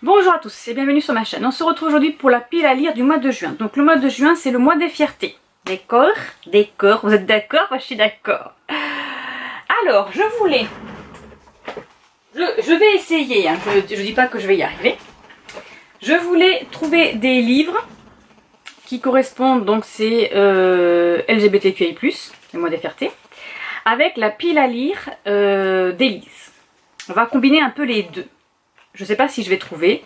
Bonjour à tous et bienvenue sur ma chaîne. On se retrouve aujourd'hui pour la pile à lire du mois de juin. Donc le mois de juin, c'est le mois des fiertés. D'accord? D'accord. Vous êtes d'accord? Moi je suis d'accord. Alors, je voulais... Je vais essayer, hein. Je dis pas que je vais y arriver. Je voulais trouver des livres qui correspondent, donc c'est LGBTQI+, le mois des fiertés, avec la pile à lire d'Élise. On va combiner un peu les deux. Je ne sais pas si je vais trouver.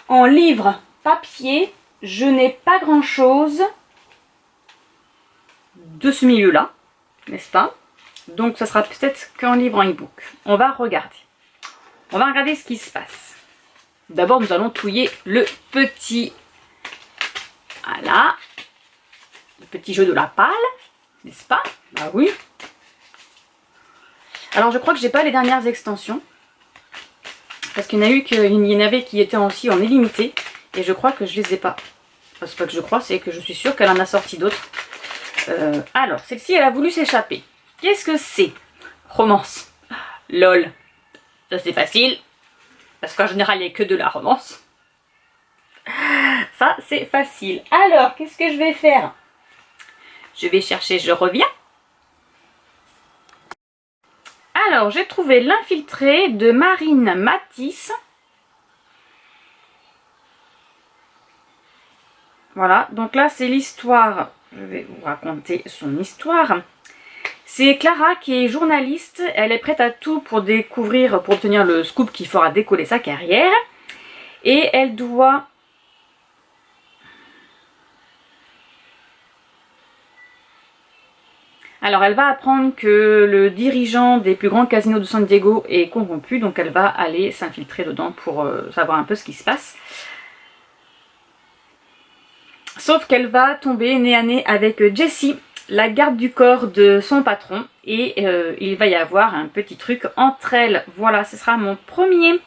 En livre papier, je n'ai pas grand chose de ce milieu-là, n'est-ce pas? Donc ça sera peut-être qu'un livre en e-book. On va regarder. On va regarder ce qui se passe. D'abord, nous allons touiller le petit... Voilà. Le petit jeu de la palle, n'est-ce pas? Bah oui. Alors je crois que j'ai pas les dernières extensions. Parce qu'il y en avait qui étaient aussi en illimité. Et je crois que je les ai pas. Enfin, c'est pas que je crois, c'est que je suis sûre qu'elle en a sorti d'autres. Alors, celle-ci, elle a voulu s'échapper. Qu'est-ce que c'est? Romance. Lol. Ça c'est facile. Parce qu'en général, il n'y a que de la romance. Ça, c'est facile. Alors, qu'est-ce que je vais faire? Je vais chercher, je reviens. Alors, j'ai trouvé L'Infiltré de Marine Matisse. Voilà, donc là, c'est l'histoire. Je vais vous raconter son histoire. C'est Clara qui est journaliste. Elle est prête à tout pour découvrir, pour obtenir le scoop qui fera décoller sa carrière. Et elle doit... Alors, elle va apprendre que le dirigeant des plus grands casinos de San Diego est corrompu, donc elle va aller s'infiltrer dedans pour savoir un peu ce qui se passe. Sauf qu'elle va tomber nez à nez avec Jessie, la garde du corps de son patron, et il va y avoir un petit truc entre elles. Voilà, ce sera mon premier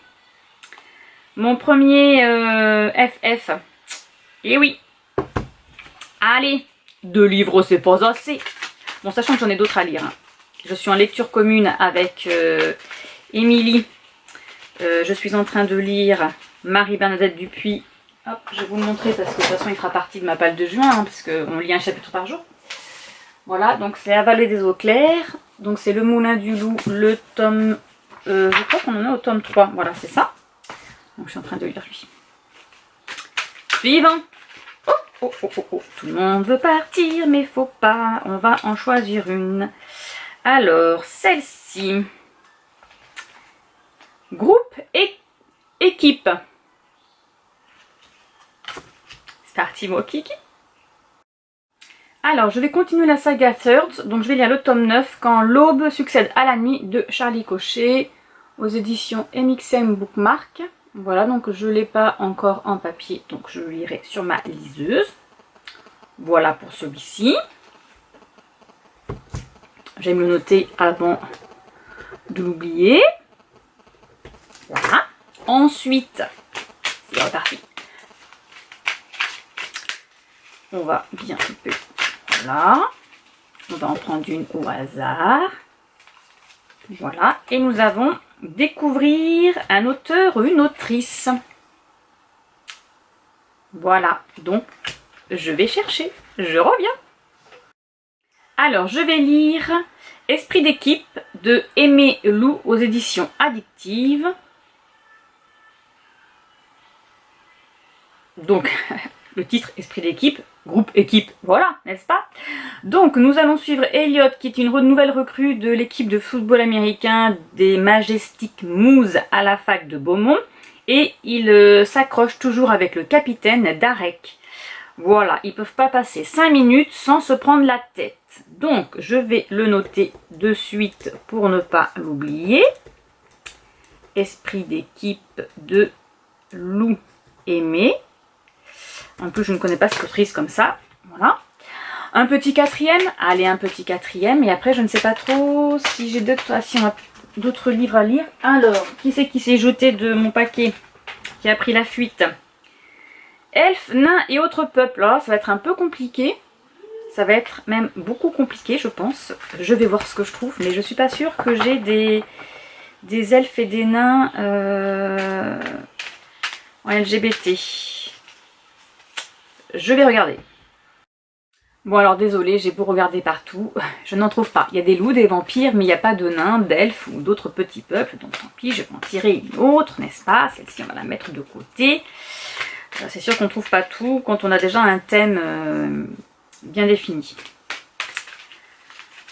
FF. Et oui. Allez, 2 livres, c'est pas assez. Bon, sachant que j'en ai d'autres à lire. Hein. Je suis en lecture commune avec Émilie. Je suis en train de lire Marie-Bernadette Dupuis. Hop, je vais vous le montrer parce que de toute façon, il fera partie de ma palle de juin. Hein, parce qu'on lit un chapitre par jour. Voilà, donc c'est La Vallée des eaux claires. Donc c'est Le Moulin du Loup, le tome... je crois qu'on en a au tome 3. Voilà, c'est ça. Donc je suis en train de lire lui. Suivant. Oh, oh, oh, oh. Tout le monde veut partir, mais faut pas. On va en choisir une. Alors, celle-ci. Groupe et équipe. C'est parti, mon kiki. Alors, je vais continuer la saga Thirds. Donc, je vais lire le tome 9, Quand l'aube succède à la nuit, de Charlie Cochet, aux éditions MXM Bookmark. Voilà, donc je ne l'ai pas encore en papier, donc je le lirai sur ma liseuse. Voilà pour celui-ci. J'aime le noter avant de l'oublier. Voilà. Ensuite, c'est reparti. On va bien couper. Voilà. On va en prendre une au hasard. Voilà. Et nous avons... Découvrir un auteur ou une autrice. Voilà, donc je vais chercher, je reviens. Alors, je vais lire Esprit d'équipe de Aimé Lou aux éditions Addictive. Donc, le titre Esprit d'équipe, groupe équipe, voilà, n'est-ce pas? Donc, nous allons suivre Elliot, qui est une nouvelle recrue de l'équipe de football américain des Majestic Moose à la fac de Beaumont. Et il s'accroche toujours avec le capitaine Darek. Voilà, ils ne peuvent pas passer 5 minutes sans se prendre la tête. Donc, je vais le noter de suite pour ne pas l'oublier. Esprit d'équipe de Lou Aimé. En plus, je ne connais pas cette autrice comme ça. Voilà. Un petit 4e. Allez, un petit 4e. Et après, je ne sais pas trop si j'ai d'autres livres à lire. Alors, qui c'est qui s'est jeté de mon paquet? Qui a pris la fuite? Elfes, nains et autres peuples. Alors là, ça va être un peu compliqué. Ça va être même beaucoup compliqué, je pense. Je vais voir ce que je trouve. Mais je ne suis pas sûre que j'ai des elfes et des nains en LGBT. Je vais regarder. Bon alors désolé, j'ai beau regarder partout, je n'en trouve pas. Il y a des loups, des vampires, mais il n'y a pas de nains, d'elfes ou d'autres petits peuples, donc tant pis, je vais en tirer une autre, n'est-ce pas? Celle-ci, on va la mettre de côté. C'est sûr qu'on ne trouve pas tout quand on a déjà un thème bien défini.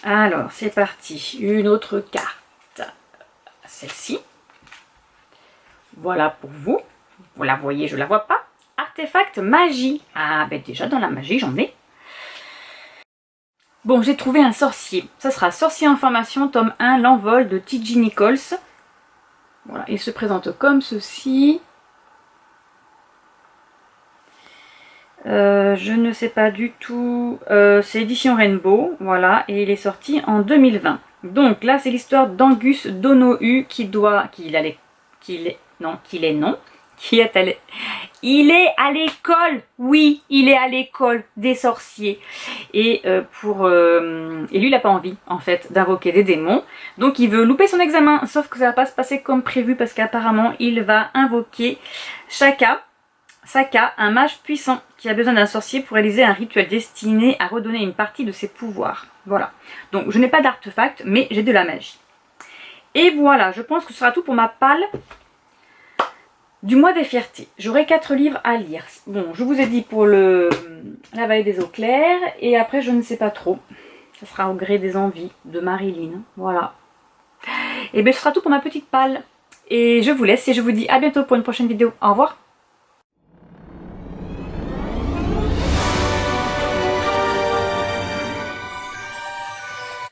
Alors, c'est parti. Une autre carte. Celle-ci. Voilà pour vous. Vous la voyez, je ne la vois pas. Artefact magie. Ah, ben déjà dans la magie, j'en ai. Bon, j'ai trouvé un sorcier. Ça sera Sorcier en formation, tome 1, l'envol de T.J. Nichols. Voilà, il se présente comme ceci. Je ne sais pas du tout. C'est édition Rainbow, voilà, et il est sorti en 2020. Donc là, c'est l'histoire d'Angus Donohue il est à l'école, oui, il est à l'école des sorciers. Et lui, il n'a pas envie, en fait, d'invoquer des démons. Donc, il veut louper son examen, sauf que ça va pas se passer comme prévu, parce qu'apparemment, il va invoquer Saka, un mage puissant, qui a besoin d'un sorcier pour réaliser un rituel destiné à redonner une partie de ses pouvoirs. Voilà. Donc, je n'ai pas d'artefact, mais j'ai de la magie. Et voilà, je pense que ce sera tout pour ma palle du mois des fiertés. J'aurai 4 livres à lire. Bon, je vous ai dit pour la vallée des eaux claires. Et après, je ne sais pas trop. Ça sera au gré des envies de Marilyn. Voilà. Et bien, ce sera tout pour ma petite palle. Et je vous laisse et je vous dis à bientôt pour une prochaine vidéo. Au revoir.